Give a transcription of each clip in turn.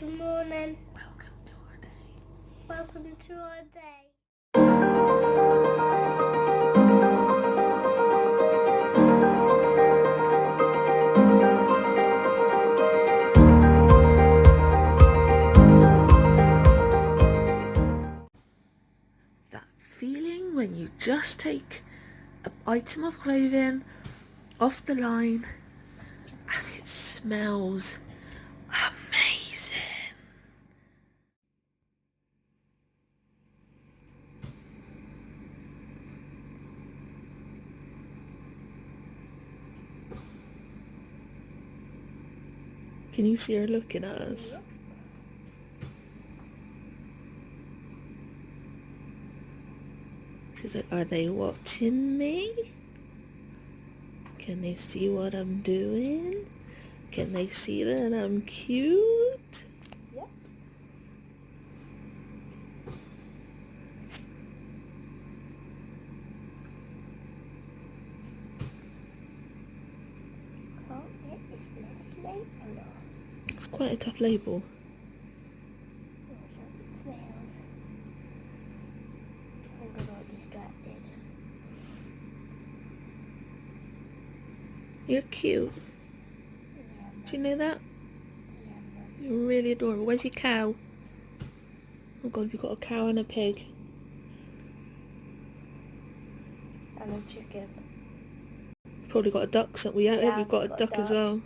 Good morning. Welcome to our day. Welcome to our day. That feeling when you just take an item of clothing off the line and it smells amazing. Can you see her looking at us? She's like, are they watching me? Can they see what I'm doing? Can they see that I'm cute? Yep. Can't get this bloody label off. It's quite a tough label. Some snails. I'm got distracted. You're cute. Yeah, Do you know that? yeah, You're really adorable. Where's your cow? Oh god, we've got a cow and a pig. and a chicken. Probably got a duck somewhere. Yeah, Yeah, we've got a duck as well.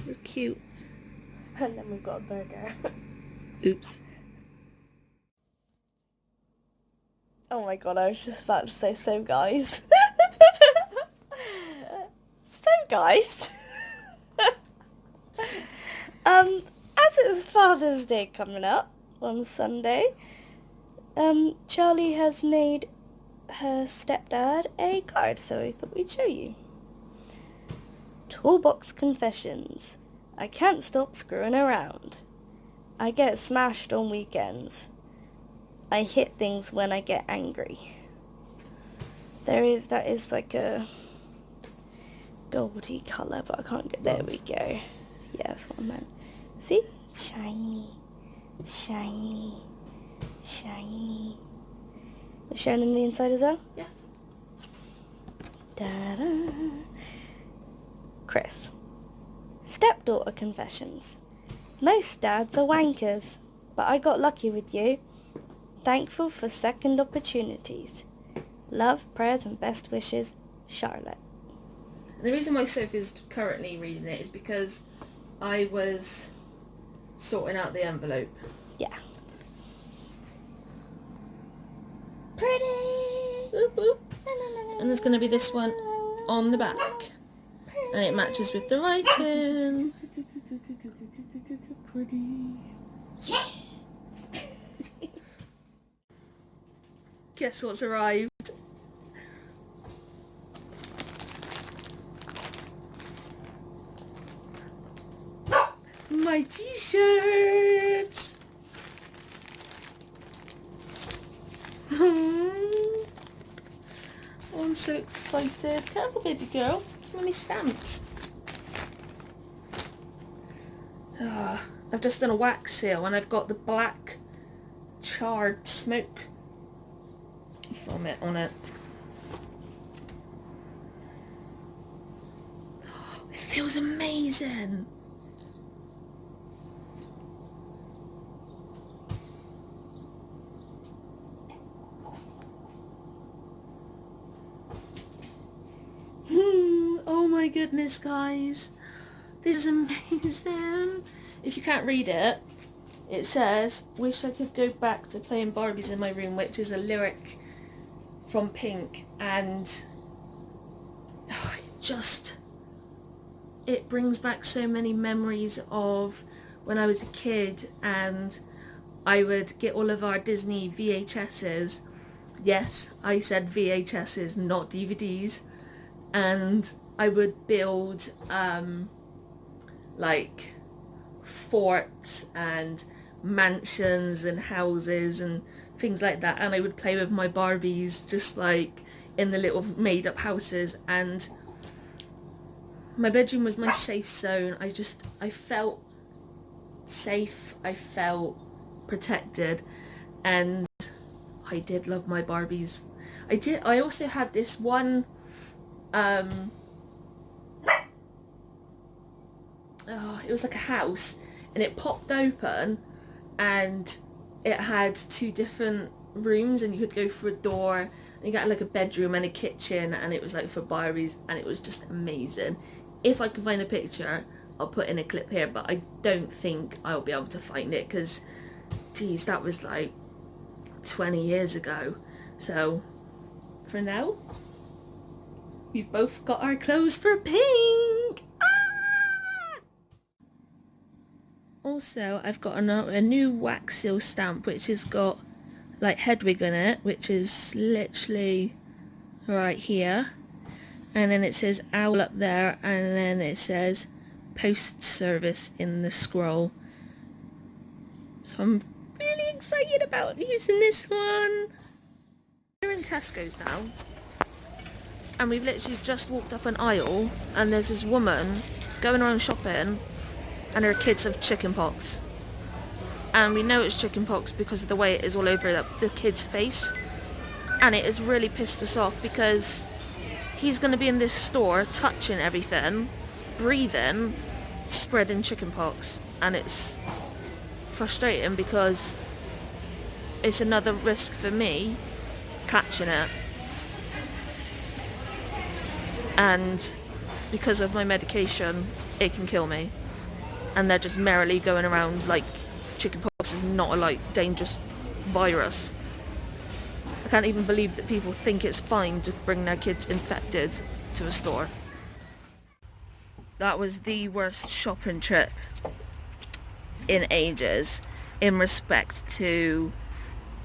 You're cute. And then we've got a burger. Oops. Oh my god, I was just about to say so guys. So guys. As it's Father's Day coming up on Sunday, Charlie has made her stepdad a card, so I thought we'd show you. Toolbox Confessions. I can't stop screwing around. I get smashed on weekends. I hit things when I get angry. That is like a goldy colour, but I can't get, there we go. Yeah, that's what I meant. See? Shiny, shiny, shiny. We're showing them the inside as well? Yeah. Da-da. Chris. Stepdaughter confessions. Most dads are wankers, but I got lucky with you. Thankful for second opportunities. Love, prayers and best wishes, Charlotte. The reason why Sophie's currently reading it is because I was sorting out the envelope. Yeah. Pretty. Boop, boop. And there's going to be this one on the back. And it matches with the writing. Pretty. Yeah. Guess what's arrived? My t-shirts! Oh, I'm so excited. Careful, baby girl. It's one of my stamps. I've just done a wax seal and I've got the black charred smoke from it on it. It feels amazing. Oh my goodness, guys. This is amazing. If you can't read it, it says, wish I could go back to playing Barbies in my room, which is a lyric from Pink, and it brings back so many memories of when I was a kid and I would get all of our Disney VHSs. Yes, I said VHSs, not DVDs. And I would build like forts and mansions and houses and things like that, and I would play with my Barbies just like in the little made up houses, and my bedroom was my safe zone. I felt safe, I felt protected, and I did love my Barbies. I also had this one, it was like a house, and it popped open, and it had 2 different rooms, and you could go through a door, and you got like a bedroom and a kitchen, and it was like for Barbies, and it was just amazing. If I can find a picture, I'll put in a clip here, but I don't think I'll be able to find it, because geez, that was like 20 years ago. So for now, we've both got our clothes for pink. Also, I've got a new wax seal stamp, which has got like Hedwig in it, which is literally right here, and then it says owl up there, and then it says post service in the scroll. So I'm really excited about using this one. We're in Tesco's now, and we've literally just walked up an aisle, and there's this woman going around shopping, and her kids have chicken pox. And we know it's chicken pox because of the way it is all over the kid's face. And it has really pissed us off, because he's going to be in this store touching everything, breathing, spreading chicken pox. And it's frustrating because it's another risk for me catching it. And because of my medication, it can kill me. And they're just merrily going around like chickenpox is not a like dangerous virus. I can't even believe that people think it's fine to bring their kids infected to a store. That was the worst shopping trip in ages in respect to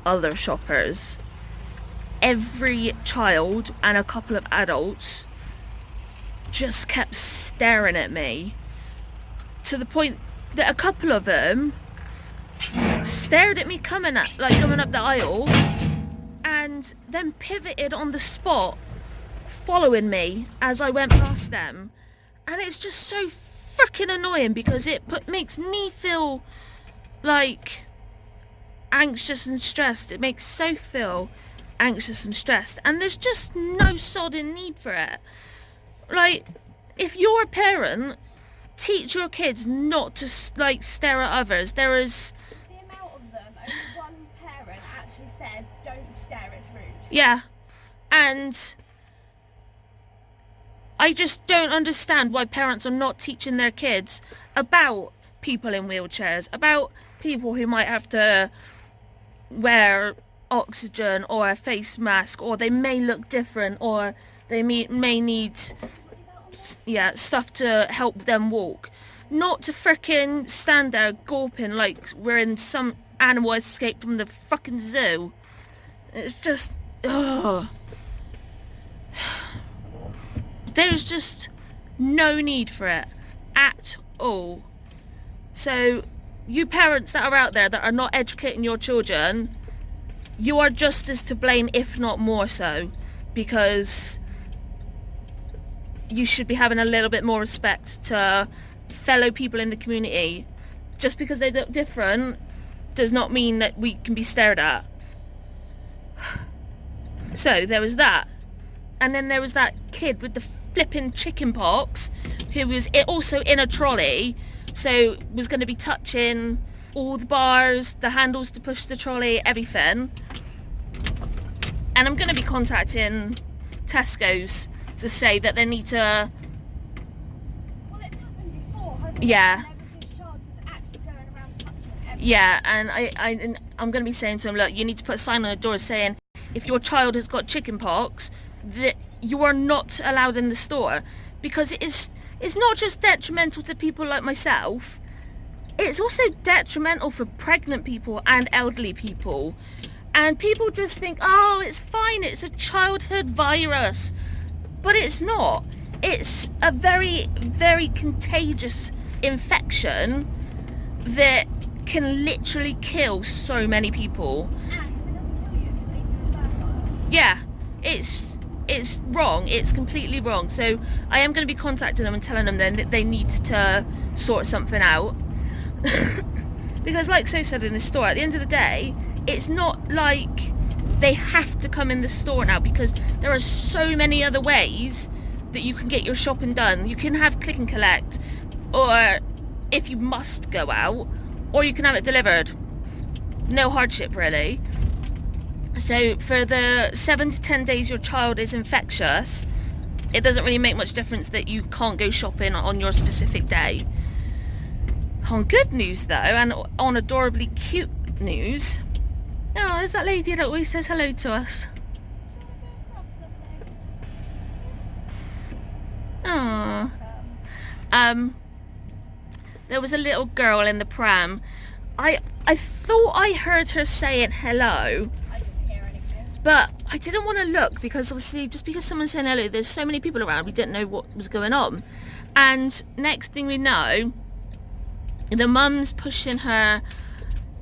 other shoppers. Every child and a couple of adults just kept staring at me, to the point that a couple of them stared at me coming up the aisle, and then pivoted on the spot, following me as I went past them. And it's just so freaking annoying, because it makes me feel like anxious and stressed. It makes Soph feel anxious and stressed, and there's just no sodding need for it. Like, if you're a parent, teach your kids not to like stare at others. There is the amount of them, only one parent actually said, "Don't stare, it's rude." Yeah, and I just don't understand why parents are not teaching their kids about people in wheelchairs, about people who might have to wear oxygen or a face mask, or they may look different, or they may need stuff to help them walk. Not to frickin' stand there gawping like we're in some animal escaped from the fucking zoo. It's just, ugh. There's just no need for it at all. So you parents that are out there that are not educating your children, you are just as to blame, if not more so, because you should be having a little bit more respect to fellow people in the community. Just because they look different does not mean that we can be stared at. So there was that, and then there was that kid with the flipping chicken pox who was also in a trolley, so was going to be touching all the bars, the handles to push the trolley, everything. And I'm going to be contacting Tesco's to say that they need to... Well, it's happened before, hasn't Yeah. it? This child was actually going around touching everything. Yeah, and I'm going to be saying to them, look, you need to put a sign on the door saying, if your child has got chicken pox, that you are not allowed in the store. Because it's not just detrimental to people like myself, it's also detrimental for pregnant people and elderly people. And people just think, oh, it's fine, it's a childhood virus. But it's not. It's a very, very contagious infection that can literally kill so many people. And if it doesn't kill you, it can leave you with bad. Yeah, it's wrong. It's completely wrong. So I am going to be contacting them and telling them then that they need to sort something out. Because like So said in the store, at the end of the day, it's not like they have to come in the store now, because there are so many other ways that you can get your shopping done. You can have click and collect, or if you must go out, or you can have it delivered. No hardship really. So for the 7 to 10 days your child is infectious, it doesn't really make much difference that you can't go shopping on your specific day. On good news though, and on adorably cute news, oh, there's that lady that always says hello to us. Oh. There was a little girl in the pram. I thought I heard her saying hello. I didn't hear anything. But I didn't want to look, because obviously just because someone's saying hello, there's so many people around, we didn't know what was going on. And next thing we know, the mum's pushing her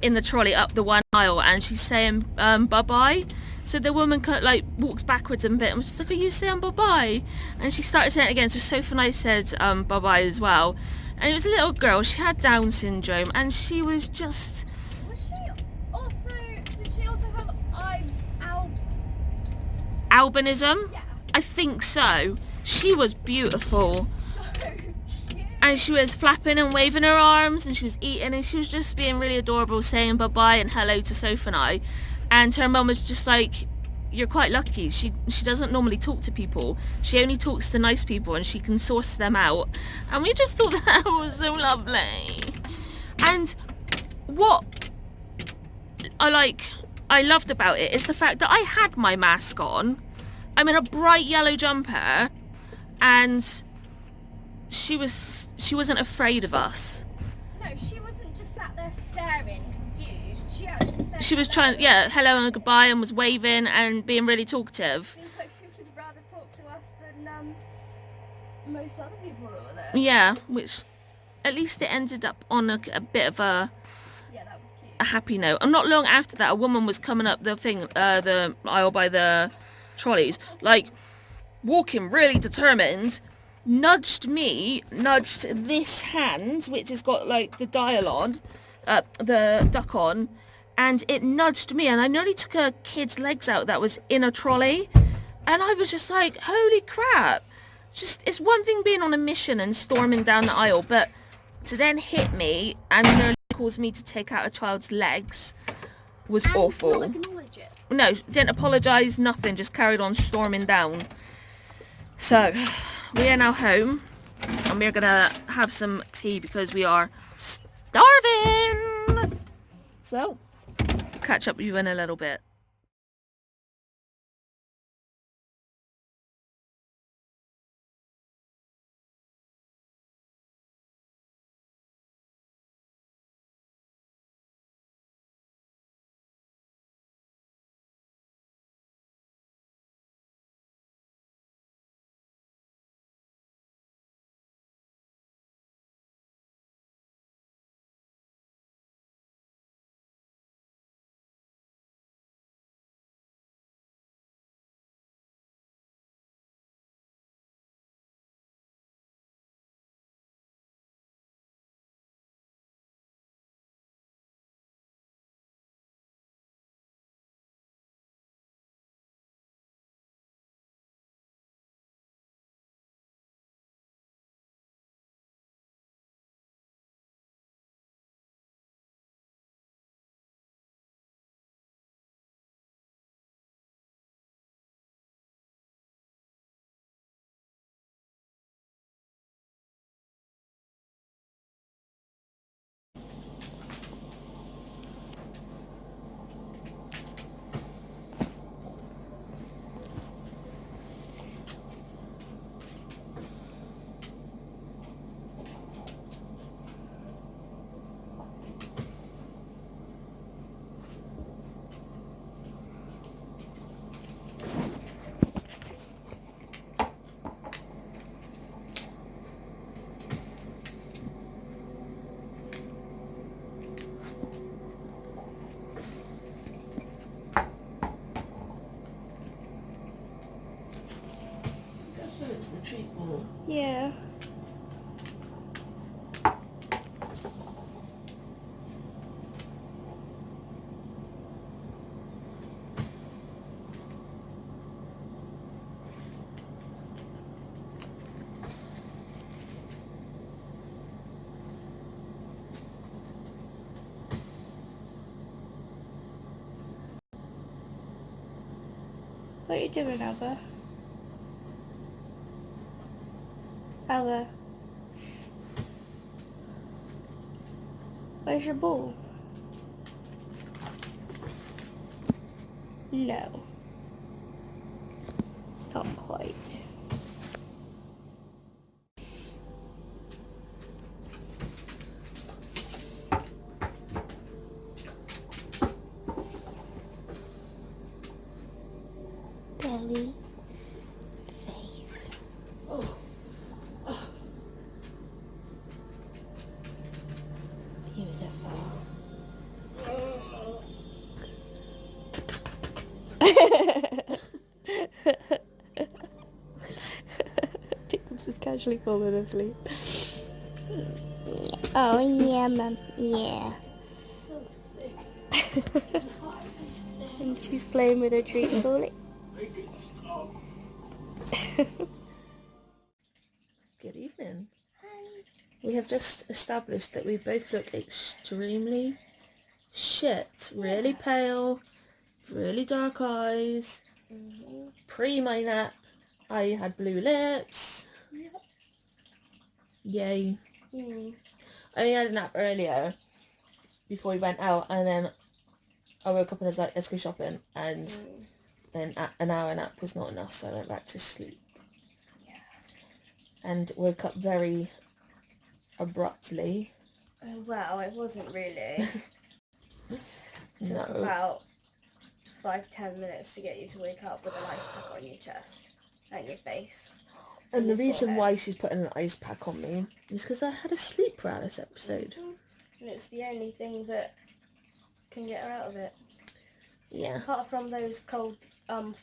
in the trolley up the one aisle, and she's saying bye-bye. So the woman like walks backwards a bit and was just like, are you saying bye-bye? And she started saying it again. So Sophie and I said bye-bye as well. And it was a little girl, she had Down syndrome, and she was just... Did she also have albinism? Yeah. I think so. She was beautiful. So cute. And she was flapping and waving her arms, and she was eating, and she was just being really adorable, saying bye-bye and hello to Sophie and I. And her mum was just like, you're quite lucky. She doesn't normally talk to people. She only talks to nice people, and she can source them out. And we just thought that was so lovely. And what I loved about it is the fact that I had my mask on. I'm in a bright yellow jumper, and she wasn't afraid of us. No, she wasn't just sat there staring, confused. She actually said She was hello. trying, yeah, hello and goodbye, and was waving and being really talkative. Seems like she would rather talk to us than most other people that were there. Yeah, which at least it ended up on a bit of a Yeah, that was cute. happy note. And not long after that, a woman was coming up the aisle by the trolleys, like walking really determined, nudged this hand, which has got like the dial on, the duck on, and it nudged me, and I nearly took a kid's legs out that was in a trolley. And I was just like, holy crap. Just, it's one thing being on a mission and storming down the aisle, but to then hit me and nearly cause me to take out a child's legs was awful. Not acknowledge it. No, didn't apologise, nothing, just carried on storming down. So, we are now home, and we're gonna have some tea because we are starving. So, catch up with you in a little bit. It's the treat ball. Yeah. What are you doing, Albert? Albert? Where's your ball? No. Not quite. Belly. Face. Oh. Beautiful. Jacob's just casually falling asleep. Oh yeah, Mum. Yeah. And she's playing with her treat ball. Good evening. We have just established that we both look extremely shit. Really pale, really dark eyes. Pre my nap, I had blue lips. Yay. I only had a nap earlier before we went out, and then I woke up and I was like, let's go shopping, and then an hour nap was not enough, so I went back to sleep. And woke up very abruptly. Well, it wasn't really. No. Took about 5-10 minutes to get you to wake up with an ice pack on your chest and your face. And the reason why she's putting an ice pack on me is because I had a sleep paralysis episode. And it's the only thing that can get her out of it. Yeah. Apart from those cold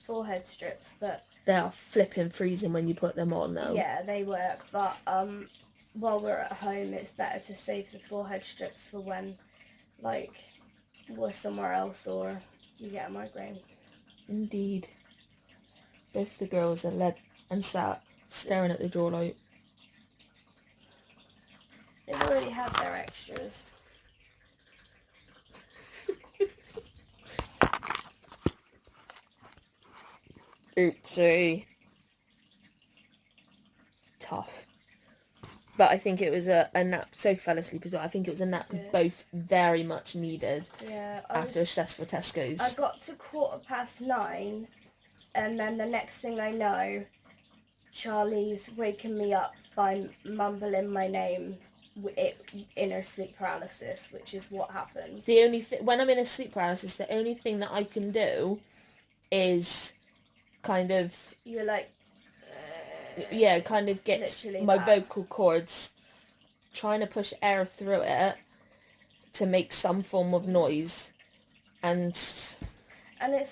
forehead strips, but... They are flipping freezing when you put them on, though. Yeah, they work, but while we're at home, it's better to save the forehead strips for when, like, we're somewhere else or you get a migraine. Indeed. Both the girls are led and sat staring at the door light. They've already had their extras. Oopsie. Tough. But I think it was a nap. Sophie fell asleep as well. I think it was a nap we both very much needed. Yeah. After a stressful Tesco's. I got to 9:15, and then the next thing I know, Charlie's waking me up by mumbling my name in her sleep paralysis, which is what happens. The only when I'm in a sleep paralysis, the only thing that I can do is kind of... You're like... yeah, kind of gets my vocal cords, trying to push air through it to make some form of noise. And it's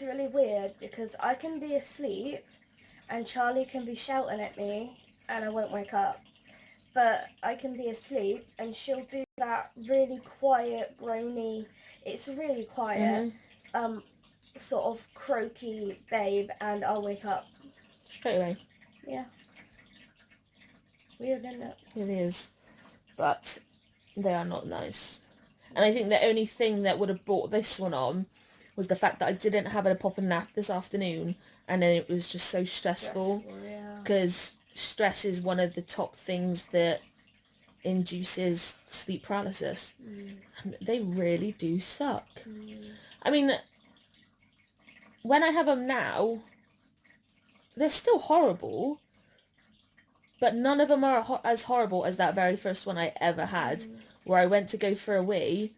really weird because I can be asleep and Charlie can be shouting at me and I won't wake up. But I can be asleep and she'll do that really quiet, groany, it's really quiet, sort of croaky babe, and I'll wake up. Straight away. Yeah. Weird, isn't it? It is. But they are not nice. And I think the only thing that would have brought this one on was the fact that I didn't have a proper nap this afternoon, and then it was just so stressful. Because stress is one of the top things that induces sleep paralysis. And they really do suck. I mean, when I have them now, they're still horrible, but none of them are as horrible as that very first one I ever had, where I went to go for a wee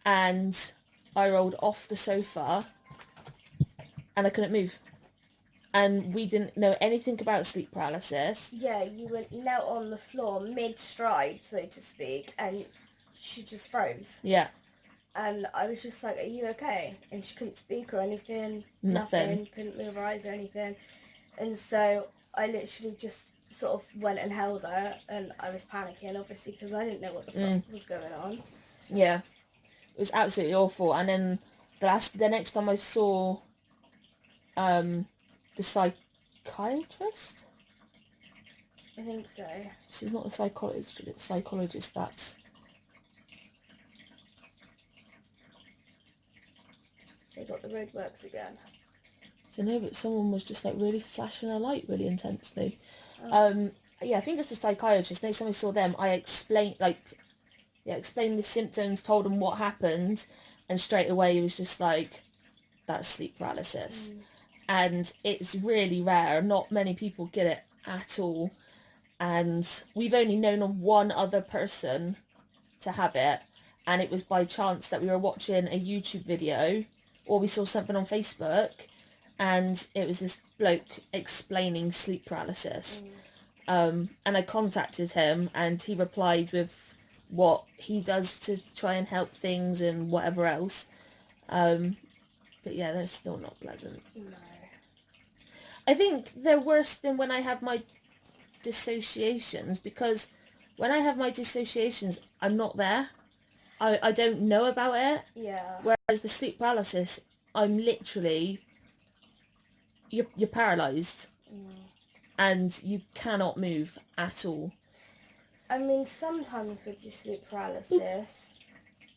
and I rolled off the sofa and I couldn't move. And we didn't know anything about sleep paralysis. Yeah, you were knelt on the floor mid-stride, so to speak, and she just froze. Yeah. And I was just like, are you okay? And she couldn't speak or anything. Nothing. Couldn't move her eyes or anything. And so I literally just sort of went and held her, and I was panicking, obviously, because I didn't know what the fuck was going on. Yeah. It was absolutely awful. And then the next time I saw the psychiatrist? I think so. This is not the psychologist, that's... They got the roadworks again. don't know, but someone was just like really flashing a light really intensely. Yeah, I think it's the psychiatrist. Next time I saw them, I explained the symptoms, told him what happened, and straight away he was just like, that's sleep paralysis. And it's really rare. Not many people get it at all. And we've only known of one other person to have it, and it was by chance that we were watching a YouTube video or we saw something on Facebook, and it was this bloke explaining sleep paralysis. And I contacted him, and he replied with what he does to try and help things and whatever else. But yeah, they're still not pleasant. No. I think they're worse than when I have my dissociations, because when I have my dissociations, I'm not there. I don't know about it. Yeah. Whereas the sleep paralysis, I'm literally, you're paralysed. And you cannot move at all. I mean, sometimes with your sleep paralysis,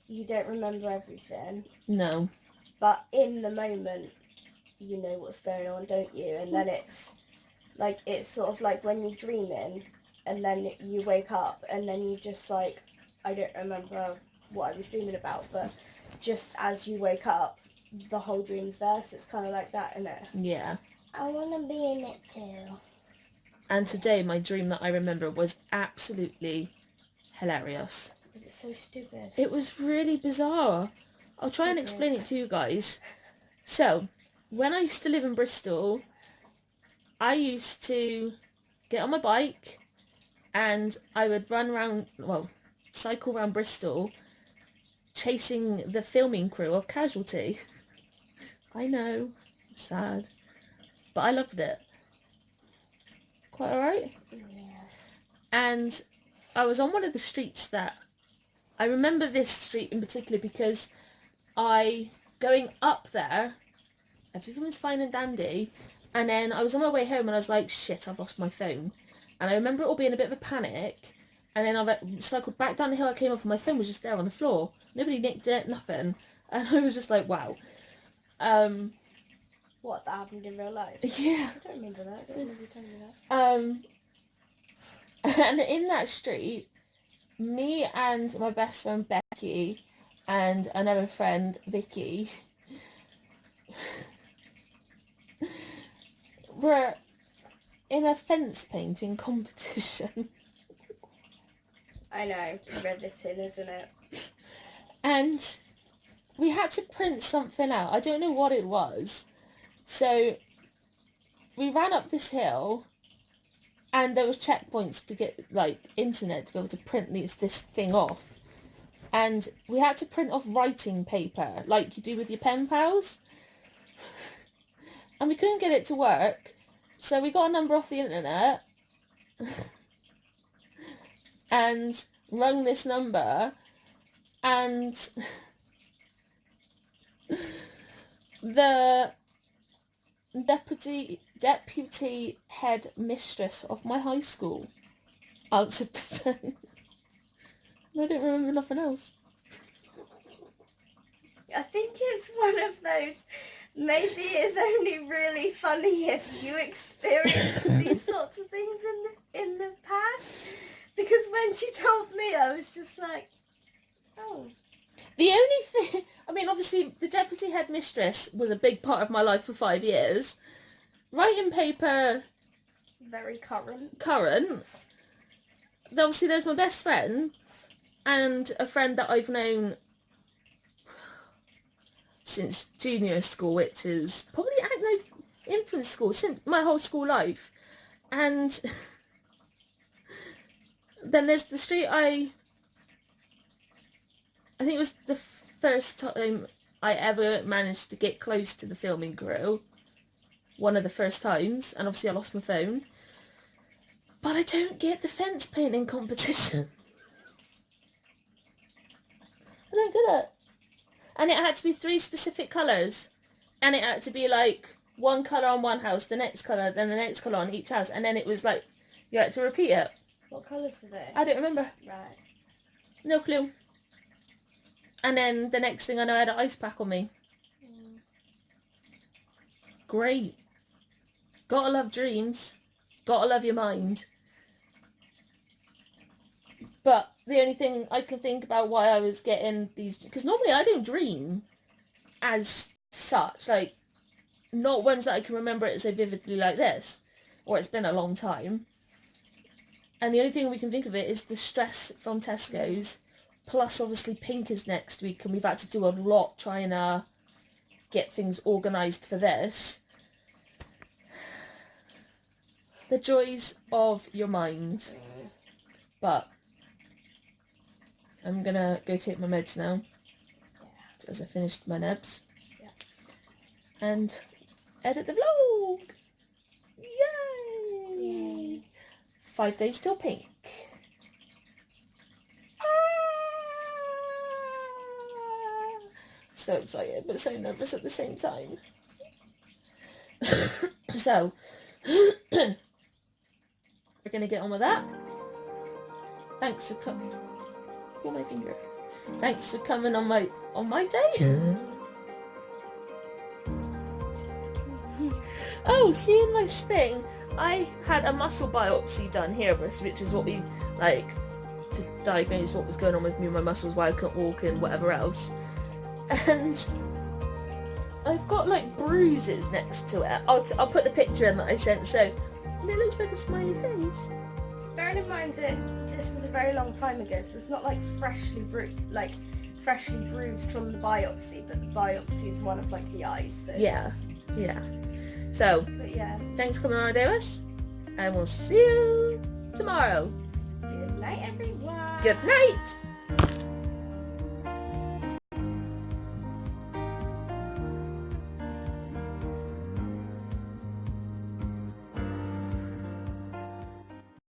you don't remember everything. No. But in the moment, you know what's going on, don't you? And then it's sort of like when you're dreaming, and then you wake up, and then you just like, I don't remember what I was dreaming about, but just as you wake up, the whole dream's there, so it's kind of like that, isn't it? Yeah. I want to be in it too. And today, my dream that I remember was absolutely hilarious. It's so stupid. It was really bizarre. I'll try and explain it to you guys. So, when I used to live in Bristol, I used to get on my bike and I would cycle around Bristol chasing the filming crew of Casualty. I know, sad, but I loved it. Quite alright? Yeah. And I was on one of the streets that, I remember this street in particular because going up there, everything was fine and dandy, and then I was on my way home and I was like, shit, I've lost my phone. And I remember it all being a bit of a panic, and then I cycled back down the hill I came up and my phone was just there on the floor. Nobody nicked it, nothing. And I was just like, wow. What, that happened in real life? Yeah. I don't remember that. I don't remember you telling me that. And in that street, me and my best friend Becky and another friend Vicky were in a fence painting competition. I know, riveting, isn't it? And we had to print something out. I don't know what it was. So we ran up this hill, and there was checkpoints to get internet to be able to print this thing off. And we had to print off writing paper like you do with your pen pals. And we couldn't get it to work. So we got a number off the internet and rung this number, and the deputy head mistress of my high school answered the phone. I don't remember nothing else. I think it's one of those, maybe it's only really funny if you experience these sorts of things in the past. Because when she told me, I was just like, oh. The only thing, I mean, obviously, the deputy headmistress was a big part of my life for 5 years. Writing paper... Very current. Obviously, there's my best friend, and a friend that I've known since junior school, which is probably, infant school, since my whole school life. And then there's the street I think it was the first time I ever managed to get close to the filming crew. One of the first times, and obviously I lost my phone. But I don't get the fence painting competition. I don't get it. And it had to be 3 specific colours. And it had to be one colour on one house, the next colour, then the next colour on each house. And then it was you had to repeat it. What colours are they? I don't remember. Right. No clue. And then the next thing I know, I had an ice pack on me. great. Gotta love dreams. Gotta love your mind. But the only thing I can think about why I was getting these... Because normally I don't dream as such. Like, not ones that I can remember it so vividly like this. Or it's been a long time. And the only thing we can think of it is the stress from Tesco's. Plus, obviously, Pink is next week. And we've had to do a lot trying to get things organised for this. The joys of your mind. But I'm going to go take my meds now. As I finished my nebs. Yeah. And edit the vlog. Yay! Yay. 5 days till Pink. So excited, but so nervous at the same time. So, we're going to get on with that. Thanks for coming. Pull my finger. Thanks for coming on my day. Oh, seeing my thing, I had a muscle biopsy done here, which is what we like to diagnose what was going on with me and my muscles, why I couldn't walk and whatever else. And I've got like bruises next to it. I'll put the picture in that I sent. So it looks like a smiley face. Bearing in mind that this was a very long time ago, so it's not like freshly bruised from the biopsy, but the biopsy is one of like the eyes. So. Yeah. So, But yeah. Thanks for coming on our day with us, and we'll see you tomorrow. Good night, everyone. Good night.